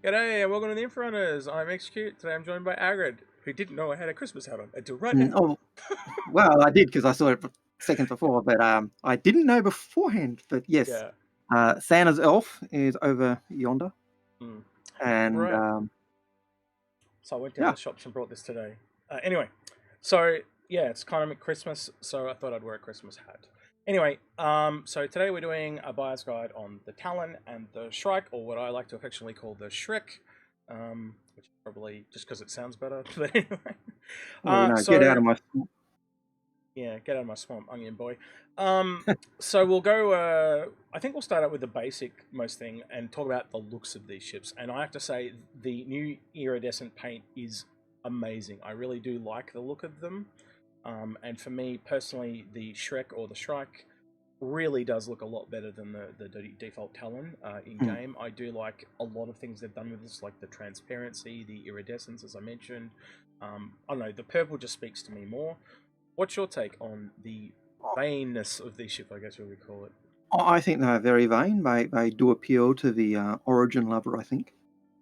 G'day and welcome to the Inforunners. I'm Execute. Today I'm joined by Agrid, who didn't know I had a Christmas hat on until right now. Oh, well, I did because I saw it seconds before, but I didn't know beforehand. But yes, Yeah. Santa's elf is over yonder, Mm. and Right. So I went down to yeah, the shops and brought this today. Anyway, so yeah, it's kind of Christmas, so I thought I'd wear a Christmas hat. Anyway, so today we're doing a buyer's guide on the Talon and the Shrek, or what I like to affectionately call the Shrek, which is probably just because it sounds better. But anyway, well, get out so of my. yeah, get out of my swamp, onion boy. So we'll go. I think we'll start out with the basic most thing and talk about the looks of these ships. And I have to say, the new iridescent paint is amazing. I really do like the look of them. And for me personally, the Shrek or the Shrike really does look a lot better than the default Talon in game. I do like a lot of things they've done with this, like the transparency, the iridescence, as I mentioned. I don't know, the purple just speaks to me more. What's your take on the vainness of these ships, I guess we would call it? I think they're very vain. They do appeal to the origin lover, I think,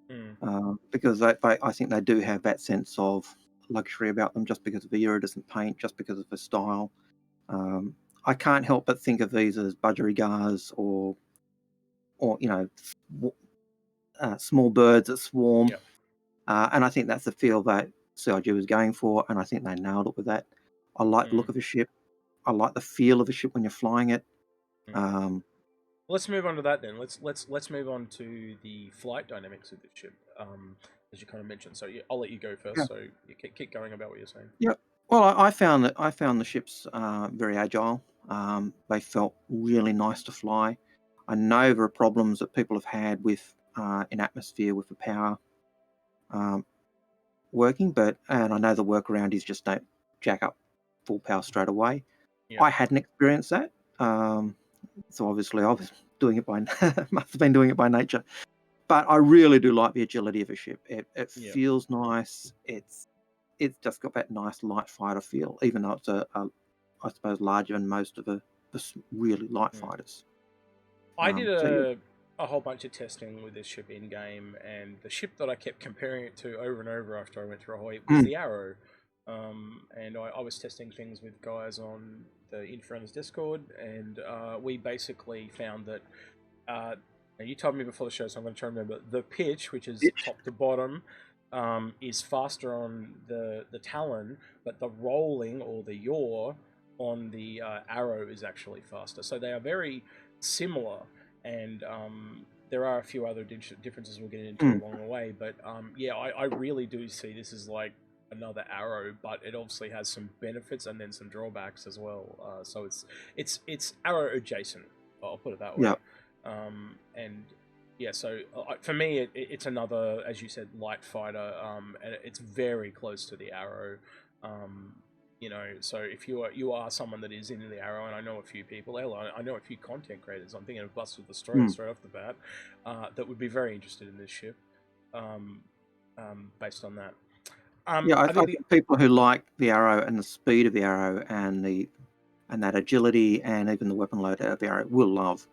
Mm. because I think they do have that sense of luxury about them, just because of the iridescent paint, just because of the style. Um, I can't help but think of these as budgerigars or small birds that swarm. Yep. And I think that's the feel that CIG was going for, and I think they nailed it with that. I like the Mm. look of a ship. I like the feel of a ship when you're flying it. Mm. Um, Let's move on to that then. Let's move on to the flight dynamics of the ship, as you kind of mentioned. So yeah, I'll let you go yeah, first. So you keep going about what you're saying. yeah. Well, I found the ships very agile. They felt really nice to fly. I know there are problems that people have had with in atmosphere with the power um, working, and I know the workaround is just don't jack up full power straight away. Yeah. I hadn't experienced that. So obviously I was doing it by must have been doing it by nature. But I really do like the agility of a ship. It Yeah. feels nice. It's just got that nice light fighter feel, even though it's I suppose larger than most of the really light Mm. fighters. I did So yeah. a whole bunch of testing with this ship in game, and the ship that I kept comparing it to over and over after I went through a whole heap was Mm, the Arrow. And I was testing things with guys on the Inforunners Discord, and we basically found that. Now you told me before the show, so I'm going to try and remember. The pitch, which is pitch. top to bottom, is faster on the Talon, but the rolling or the yaw on the Arrow is actually faster. So they are very similar, and there are a few other differences we'll get into Mm, along the way. But yeah, I really do see this as like another Arrow, but it obviously has some benefits and then some drawbacks as well. So it's Arrow adjacent. I'll put it that yeah. way. And yeah, so for me, it's another, as you said, light fighter, and it's very close to the Arrow. Um, so if you are someone that is into the Arrow, and I know a few people, I know a few content creators. I'm thinking of Bust with the Story Mm. straight off the bat, that would be very interested in this ship, um, based on that. Yeah, I I think think people who like the arrow and the speed of the arrow and that agility and even the weapon load of the arrow will love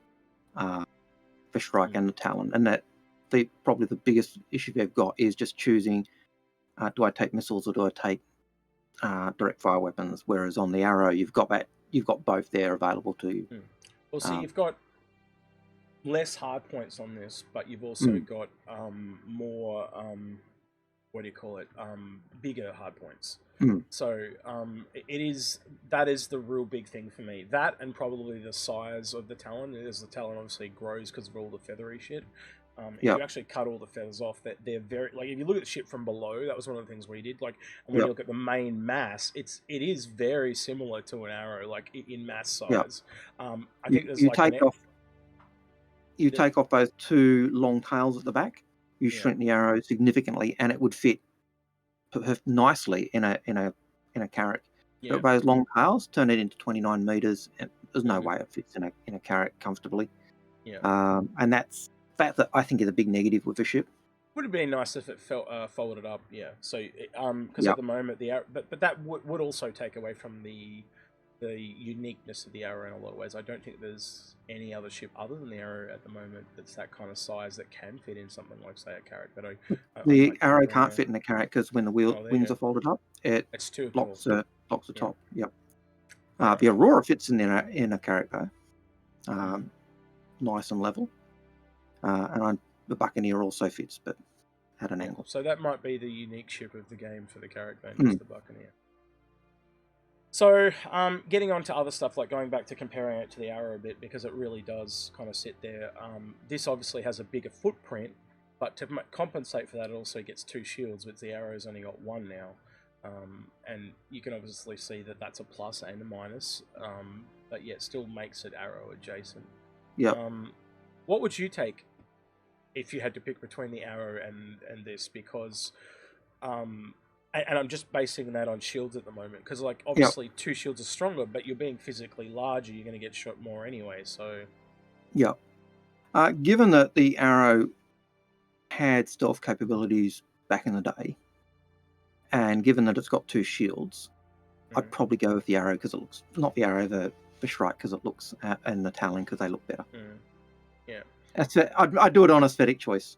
the Shrike mm, and the Talon, and that probably the biggest issue they've got is just choosing: do I take missiles or do I take direct fire weapons? Whereas on the Arrow, you've got both there available to you. mm. Well, see, Um, you've got less hard points on this, but you've also mm, got more what do you call it? Bigger hard points. mm, So it is that is the real big thing for me. That and probably the size of the Talon. As the Talon obviously grows because of all the feathery shit. If yep, you actually cut all the feathers off, that they're very like if you look at the ship from below, that was one of the things we did. Like, and when you yep, look at the main mass, it is very similar to an arrow, like in mass yep. size. I You, think there's you like take off those two long tails at the back. You yeah, shrink the arrow significantly, and it would fit nicely in a carrack. yeah, But those long tails turn it into 29 meters. And there's no hmm, way it fits in a carrack comfortably. yeah. And that's that I think is a big negative with the ship. Would have been nice if it felt folded up, yeah. So, because at Yep. the moment but that would also take away from the the uniqueness of the Arrow in a lot of ways. I don't think there's any other ship other than the Arrow at the moment that's that kind of size that can fit in something like, say, a Carrack. But The I Arrow don't can't know. fit in a Carrack because when the Oh, there you wings go. are folded up, it It's too tall. blocks the Yeah. top. Yep. Fair The enough. Aurora fits in a Carrack though, nice and level, and the Buccaneer also fits, but at an angle. So that might be the unique ship of the game for the Carrack then, Mm. just the Buccaneer. So, getting on to other stuff, like going back to comparing it to the Arrow a bit, because it really does kind of sit there. This obviously has a bigger footprint, but to compensate for that, it also gets 2 shields, which the Arrow's only got 1 now. And you can obviously see that that's a plus and a minus, but yeah, it still makes it Arrow adjacent. Yeah. What would you take if you had to pick between the Arrow and this? Because and I'm just basing that on shields at the moment, because like obviously 2 shields are stronger, but you're being physically larger, you're going to get shot more anyway. So yeah, given that the Arrow had stealth capabilities back in the day, and given that it's got 2 shields, I'd probably go with the Arrow because it looks not the Arrow, the Shrike because it looks, and the Talon because they look better. Yeah, that's it. I'd do it on aesthetic choice.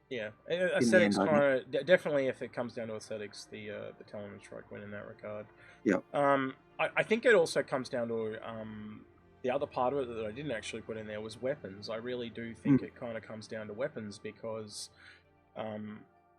Yeah, aesthetics kind of definitely. If it comes down to aesthetics, the Talon and Shrek win in that regard. Yeah. I think it also comes down to the other part of it that I didn't actually put in there was weapons. I really do think it kind of comes down to weapons, because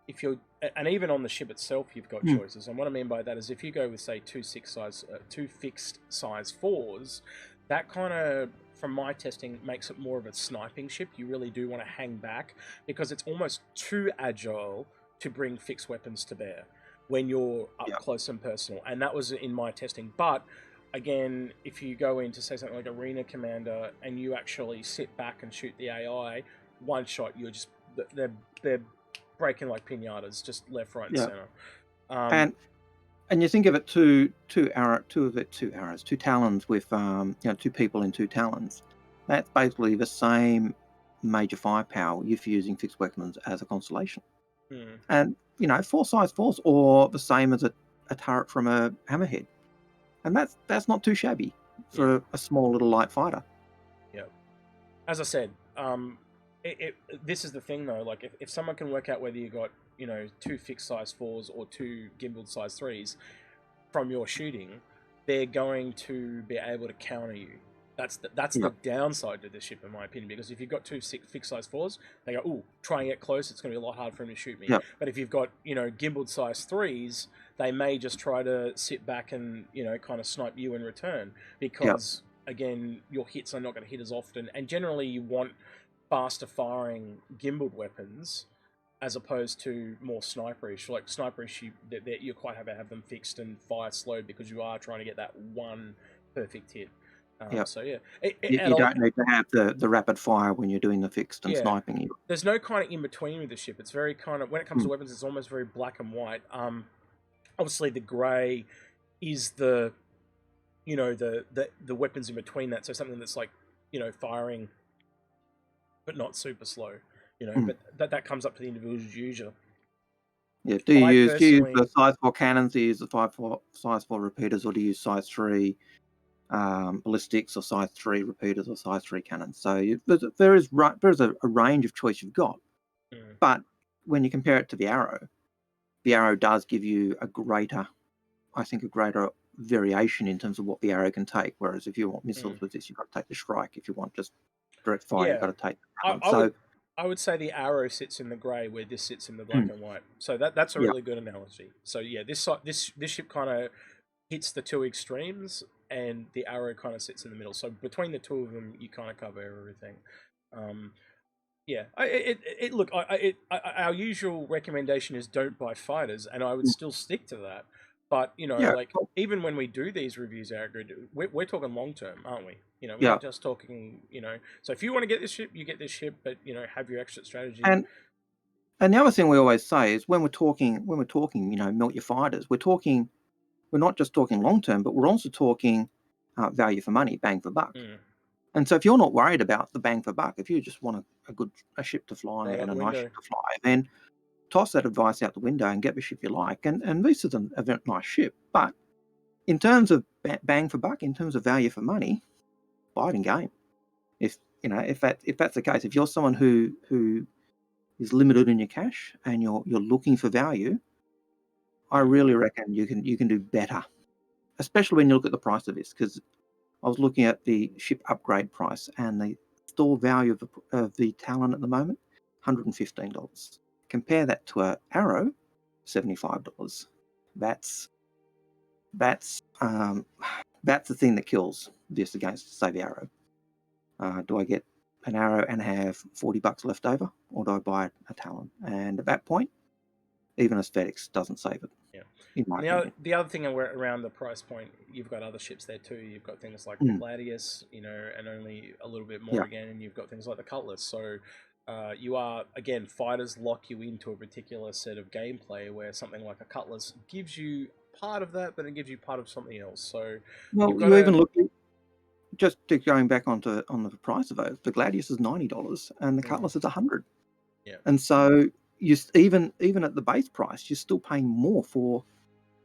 if you're, and even on the ship itself, you've got choices. And what I mean by that is if you go with, say, 2 fixed size 4s, that kind of, from my testing, makes it more of a sniping ship. You really do want to hang back, because it's almost too agile to bring fixed weapons to bear when you're up close and personal. And that was in my testing. But again, if you go into, say, something like Arena Commander and you actually sit back and shoot the AI, one shot, you're just, they're breaking like pinatas, just left, right, and center. And you think of it two Talons with 2 people in 2 Talons. That's basically the same major firepower if you're using fixed weapons as a constellation. And 4 size 4s, or the same as a turret from a Hammerhead, and that's not too shabby for a small little light fighter. Yeah, as I said, this is the thing though. Like if someone can work out whether you got 2 fixed size 4s or 2 gimbaled size 3s from your shooting, they're going to be able to counter you. That's the downside to this ship, in my opinion, because if you've got 2 fixed size 4s, they go, ooh, try and get close, it's going to be a lot harder for him to shoot me. But if you've got gimbaled size 3s, they may just try to sit back and kind of snipe you in return, because again, your hits are not going to hit as often, and generally you want faster firing gimbaled weapons as opposed to more sniperish. Like sniperish, you're quite happy to have them fixed and fire slow, because you are trying to get that one perfect hit. So yeah, you don't need to have the rapid fire when you're doing the fixed and sniping. There's no kind of in between with the ship. It's very kind of, when it comes to weapons, it's almost very black and white. Obviously the grey is the weapons in between that. So something that's like firing, but not super slow. But that comes up to the individual user. Yeah. Do you use the size 4 cannons? Do you use the size 4 repeaters, or do you use size 3 ballistics, or size 3 repeaters, or size 3 cannons? So there's a range of choice you've got. But when you compare it to the Arrow does give you a greater variation in terms of what the Arrow can take. Whereas if you want missiles with this, you've got to take the Shrike. If you want just direct fire, you've got to take the Talon. I would say the Arrow sits in the grey, where this sits in the black and white. So that's a really good analogy. So yeah, this ship kind of hits the 2 extremes, and the Arrow kind of sits in the middle. So between the 2 of them, you kind of cover everything. Look, our usual recommendation is don't buy fighters, and I would still stick to that. But even when we do these reviews, we're talking long term, aren't we? We're not just talking. So if you want to get this ship, you get this ship, but have your exit strategy. And the other thing we always say is when we're talking, melt your fighters, we're not just talking long term, but we're also talking value for money, bang for buck. And so if you're not worried about the bang for buck, if you just want a ship to fly and a nice ship to fly, then toss that advice out the window and get the ship you like. And this is a very nice ship, but in terms of bang for buck, in terms of value for money, buy it in game. If that's the case, if you're someone who is limited in your cash and you're looking for value, I really reckon you can do better, especially when you look at the price of this. Because I was looking at the ship upgrade price and the store value of the Talon at the moment, $115. Compare that to a Arrow, $75. That's the thing that kills this against, say, the Arrow. Do I get an Arrow and have $40 left over, or do I buy a Talon? And at that point, even aesthetics doesn't save it. Yeah. In my opinion. The other thing around the price point, you've got other ships there too. You've got things like the Gladius, and only a little bit more again, and you've got things like the Cutlass. So you are, again, fighters lock you into a particular set of gameplay where something like a Cutlass gives you part of that, but it gives you part of something else. So you even look at, just going back on the price of those, the Gladius is $90 and the Cutlass is $100. Yeah. And so you even at the base price, you're still paying more for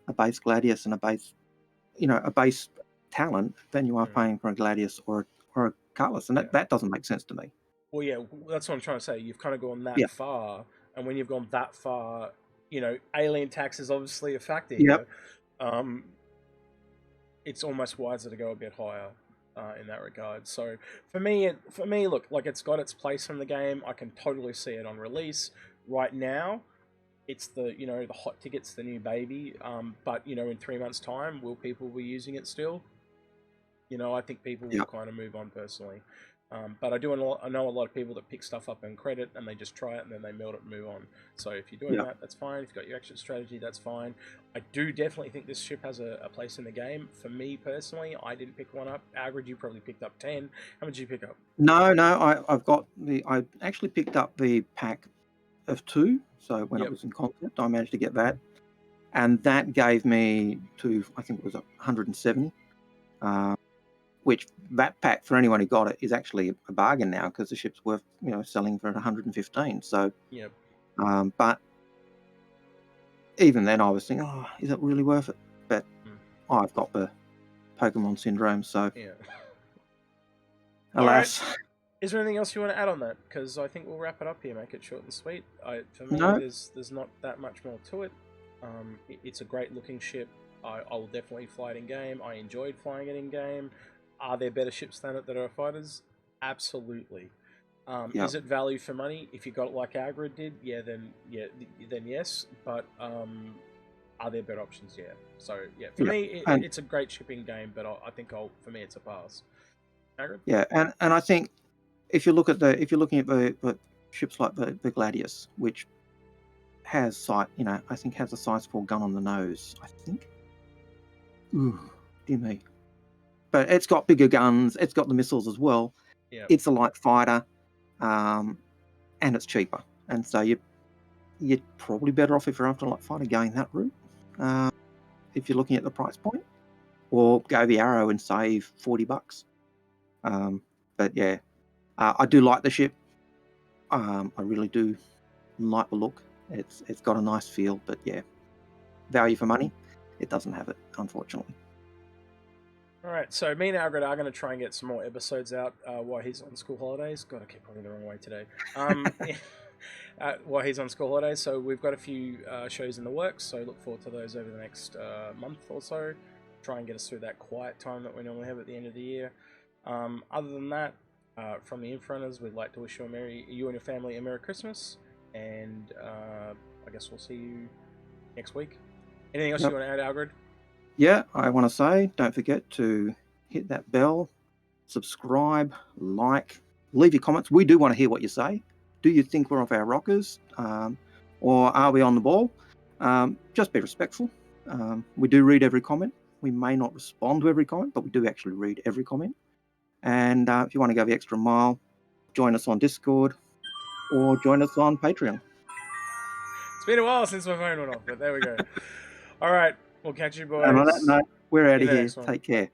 a base Gladius and a base Talon than you are paying for a Gladius or a Cutlass, and that doesn't make sense to me. Well, yeah, that's what I'm trying to say. You've kind of gone that far, and when you've gone that far, alien tax is obviously a factor here. It's almost wiser to go a bit higher in that regard. So for me, look, like, it's got its place in the game. I can totally see it on release. Right now, it's the hot ticket's the new baby. But in 3 months' time, will people be using it still? I think people will kind of move on personally. But I know a lot of people that pick stuff up in credit and they just try it and then they melt it and move on. So if you're doing that, that's fine. If you've got your exit strategy, that's fine. I do definitely think this ship has a place in the game. For me personally, I didn't pick one up. Agrid, you probably picked up 10. How much did you pick up? No, I actually picked up the pack of 2. So when it was in concept, I managed to get that. And that gave me I think it was 170. Which that pack, for anyone who got it, is actually a bargain now because the ship's worth selling for 115. So but even then I was thinking, is it really worth it? But I've got the Pokemon syndrome, so alas. Right. Is there anything else you want to add on that? Because I think we'll wrap it up here, make it short and sweet. For me, there's not that much more to it. It's a great looking ship. I will definitely fly it in game. I enjoyed flying it in game. Are there better ships than it that are fighters? Absolutely. Is it value for money? If you got it like Agrid did, then yes. But are there better options? Yeah. So for me, it's a great shipping game, but I think for me it's a pass. Agrid? Yeah, and I think if you're looking at the ships like the Gladius, which has I think has a size 4 gun on the nose. I think. Ooh, dear me. But it's got bigger guns. It's got the missiles as well. Yeah. It's a light fighter, and it's cheaper. And so you're probably better off if you're after a light fighter going that route. If you're looking at the price point, or go the Arrow and save $40. But yeah, I do like the ship. I really do like the look. It's got a nice feel, but yeah, value for money, it doesn't have it, unfortunately. Alright, so me and Algrid are going to try and get some more episodes out while he's on school holidays. God, I keep going the wrong way today. While he's on school holidays, so we've got a few shows in the works, so look forward to those over the next month or so. Try and get us through that quiet time that we normally have at the end of the year. Other than that, from the Inforunners, we'd like to wish you and your family a Merry Christmas, and I guess we'll see you next week. Anything else you want to add, Algrid? Yeah, I want to say, don't forget to hit that bell, subscribe, like, leave your comments. We do want to hear what you say. Do you think we're off our rockers? Or are we on the ball? Just be respectful. We do read every comment. We may not respond to every comment, but we do actually read every comment. And if you want to go the extra mile, join us on Discord or join us on Patreon. It's been a while since my phone went off, but there we go. All right. We'll catch you boys. And on that note, we're out of here. Take care.